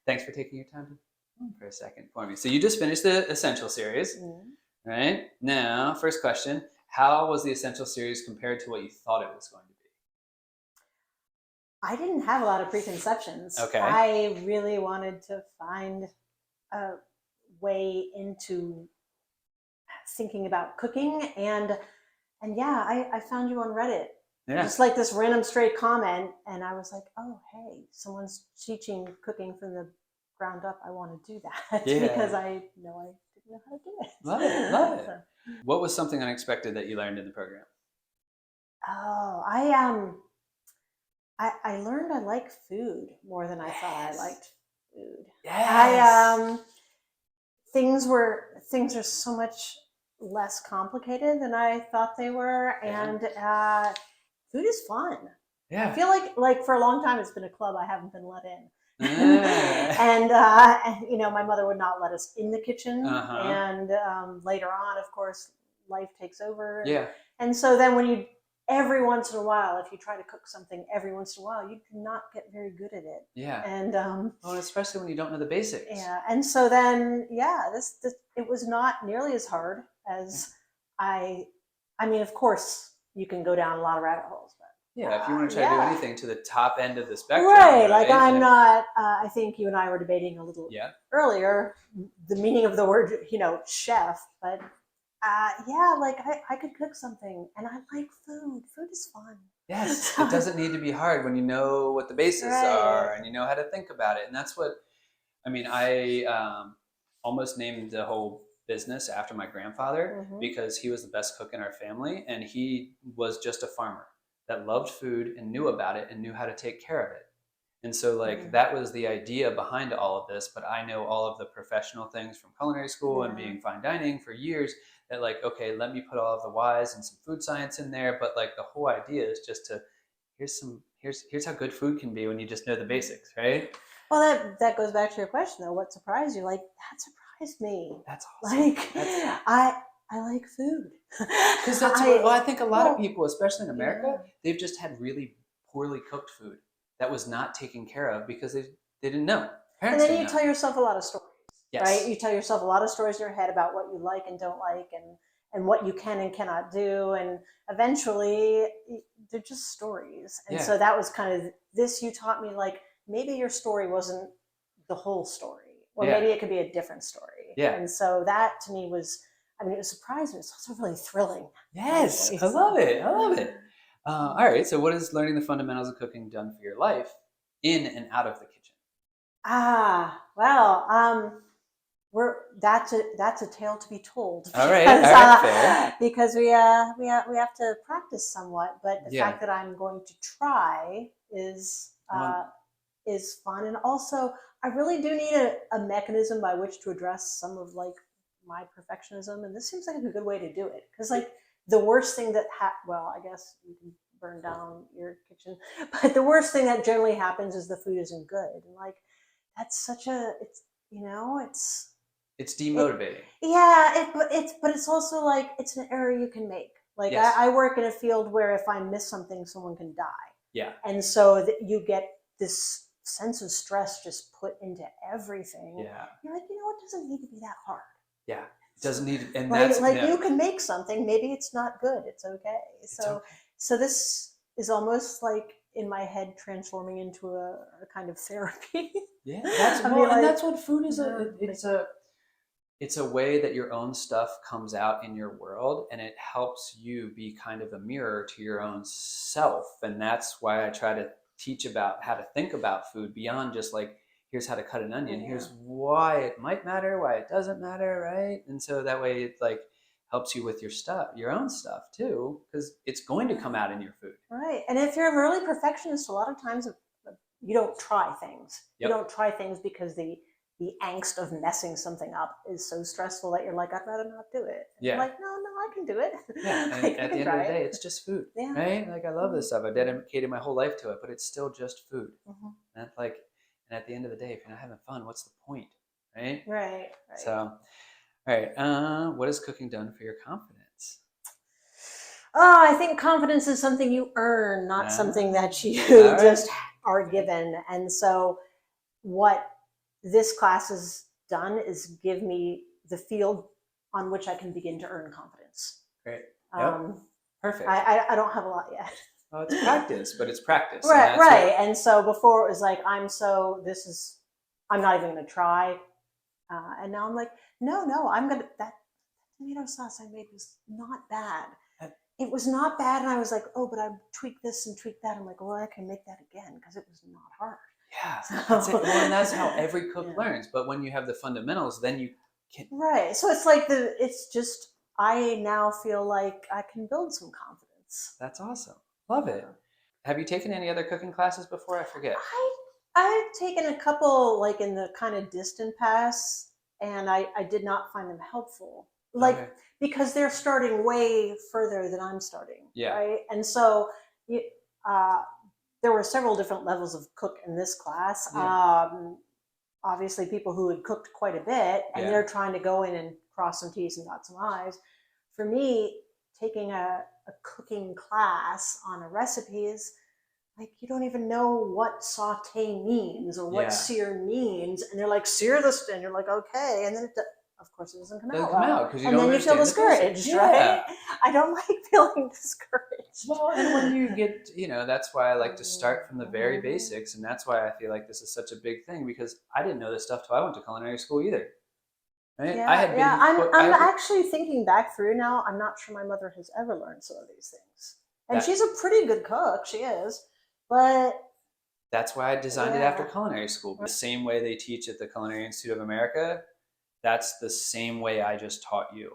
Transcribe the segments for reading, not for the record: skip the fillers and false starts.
thanks for taking your time for a second for me. So you just finished the Essential series, right? Now, first question, how was the Essential series compared to what you thought it was going to be? I didn't have a lot of preconceptions. Okay. I really wanted to find a way into thinking about cooking, and yeah, I found you on Reddit. Yeah. Just like this random stray comment, and I was like, oh, hey, someone's teaching cooking from the ground up. I want to do that because I know I didn't know how to do it. Love it, love it. What was something unexpected that you learned in the program? Oh, I learned I like food more than I thought I liked food. Yes. Things are so much less complicated than I thought they were, and food is fun. Yeah. I feel like for a long time it's been a club I haven't been let in. And my mother would not let us in the kitchen, and later on, of course, life takes over. And so then every once in a while, if you try to cook something every once in a while, you do not get very good at it. Yeah. And especially when you don't know the basics. Yeah. And so then, this it was not nearly as hard as I mean, of course, you can go down a lot of rabbit holes. Yeah, if you want to try to do anything to the top end of the spectrum. Right. Like I'm not, I think you and I were debating a little earlier the meaning of the word, chef, but I could cook something, and I like food. Food is fun. Yes, it doesn't need to be hard when you know what the basics are and you know how to think about it. And that's what, I almost named the whole business after my grandfather because he was the best cook in our family, and he was just a farmer that loved food and knew about it and knew how to take care of it. And so that was the idea behind all of this. But I know all of the professional things from culinary school and being fine dining for years that okay, let me put all of the whys and some food science in there. But the whole idea is just to, here's how good food can be when you just know the basics, right? Well, that goes back to your question though. What surprised you? That surprised me. That's awesome. I like food. Because that's I think a lot of people, especially in America, they've just had really poorly cooked food that was not taken care of because they didn't know. And then you tell yourself a lot of stories, right? You tell yourself a lot of stories in your head about what you like and don't like, and what you can and cannot do, and eventually they're just stories. And so that was kind of this. You taught me maybe your story wasn't the whole story, or maybe it could be a different story. And so that to me was, it was surprising. It was also really thrilling. Yes, I love it. I love it. All right. So what has learning the fundamentals of cooking done for your life in and out of the kitchen? That's a tale to be told. All right, fair. Because we have to practice somewhat, but the fact that I'm going to try is fun. And also I really do need a mechanism by which to address some of my perfectionism, and this seems like a good way to do it, because the worst thing that I guess you can burn down your kitchen, but the worst thing that generally happens is the food isn't good, and that's such a it's demotivating. But it's also it's an error you can make. I work in a field where if I miss something, someone can die. Yeah. And so you get this sense of stress just put into everything. Yeah. You're it doesn't need to be that hard. Yeah. It doesn't need, and that's you can make something, maybe it's not good, it's okay. So this is almost in my head transforming into a kind of therapy. Yeah, and that's what food is. It's a way that your own stuff comes out in your world, and it helps you be kind of a mirror to your own self. And that's why I try to teach about how to think about food beyond just here's how to cut an onion. Here's why it might matter, why it doesn't matter, right? And so that way it helps you with your stuff, your own stuff too, because it's going to come out in your food. Right. And if you're a really perfectionist, a lot of times you don't try things. You don't try things because the angst of messing something up is so stressful that you're I'd rather not do it. And you're no, I can do it. Yeah, and at the end of the day, it's just food, right? I love this stuff. I dedicated my whole life to it, but it's still just food. And and at the end of the day, if you're not having fun, what's the point, right? Right. So, all right, what has cooking done for your confidence? Oh, I think confidence is something you earn, not something that you just are given. And so what this class is done is give me the field on which I can begin to earn confidence. Great. Yep. Perfect. I don't have a lot yet. Well, it's practice, but it's practice. Right, right. And so before it was like, I'm not even going to try. And now I'm like, no, that tomato sauce I made was not bad. It was not bad. And I was like, oh, but I tweaked this and tweaked that. I'm like, well, I can make that again because it was not hard. Yeah, that's it. Well, and that's how every cook learns. But when you have the fundamentals, then you can. Right. So it's like I now feel like I can build some confidence. That's awesome. Love it. Have you taken any other cooking classes before? I forget. I've taken a couple like in the kind of distant past, and I did not find them helpful. Like because they're starting way further than I'm starting. Yeah. Right. And so there were several different levels of cook in this class. Yeah. Obviously people who had cooked quite a bit, and they're trying to go in and cross some T's and dot some I's. For me, taking a cooking class on a recipe is like, you don't even know what saute means or what sear means. And they're like, sear this, and you're like, okay. And then of course it doesn't come out. And then you feel discouraged, right? I don't like feeling discouraged. Well, and when you get, that's why I like to start from the very basics. And that's why I feel like this is such a big thing, because I didn't know this stuff till I went to culinary school either. Right? Yeah, I'm actually thinking back through now. I'm not sure my mother has ever learned some of these things. And she's a pretty good cook. She is. But that's why I designed it after culinary school. The same way they teach at the Culinary Institute of America, that's the same way I just taught you.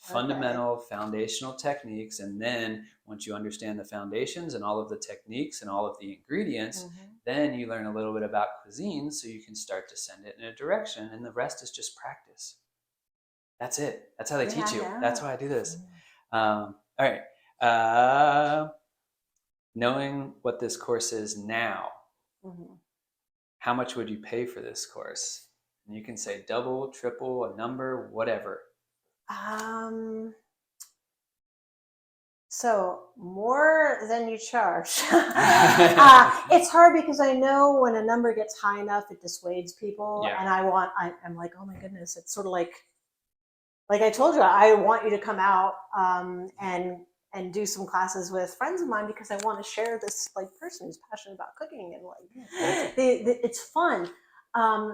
Fundamental, foundational techniques. And then once you understand the foundations and all of the techniques and all of the ingredients, then you learn a little bit about cuisine so you can start to send it in a direction. And the rest is just practice. That's it. That's how they teach you. That's why I do this. All right. Knowing what this course is now, how much would you pay for this course? And you can say double, triple, a number, whatever. So more than you charge. It's hard because I know when a number gets high enough, it dissuades people. And I'm like, oh my goodness, it's sort of like I told you, I want you to come out and do some classes with friends of mine because I want to share this person who's passionate about cooking, and it's fun.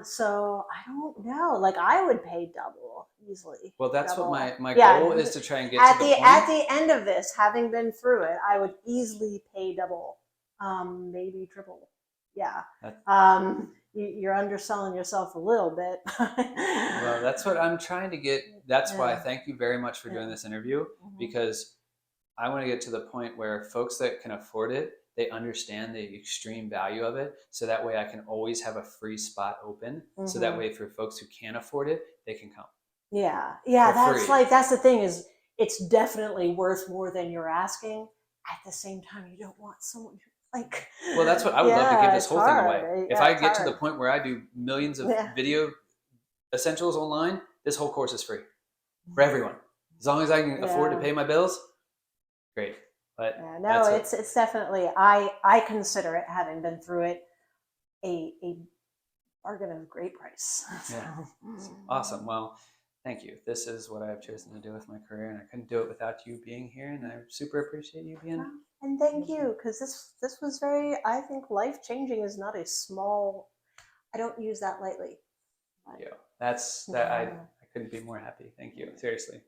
So I don't know. I would pay double easily. Well, that's what my goal is, to try and get to the point. At the end of this, having been through it, I would easily pay double, maybe triple. Yeah. You're underselling yourself a little bit. Well, that's what I'm trying to get. That's why I thank you very much for doing this interview, because I want to get to the point where folks that can afford it, they understand the extreme value of it. So that way I can always have a free spot open. So that way for folks who can't afford it, they can come. Yeah. That's the thing, is it's definitely worth more than you're asking. At the same time, you don't want someone who well, that's what I would love to give this whole thing away. If I get to the point where I do millions of video essentials online, this whole course is free for everyone. As long as I can afford to pay my bills, great. But it's definitely, I consider it, having been through it, a bargain of great price. Yeah. Awesome. Well, thank you. This is what I've chosen to do with my career, and I couldn't do it without you being here, and I super appreciate you being here. And thank you, because this was very, I think, life-changing is not a small, I don't use that lightly. Yeah, I couldn't be more happy. Thank you. Seriously.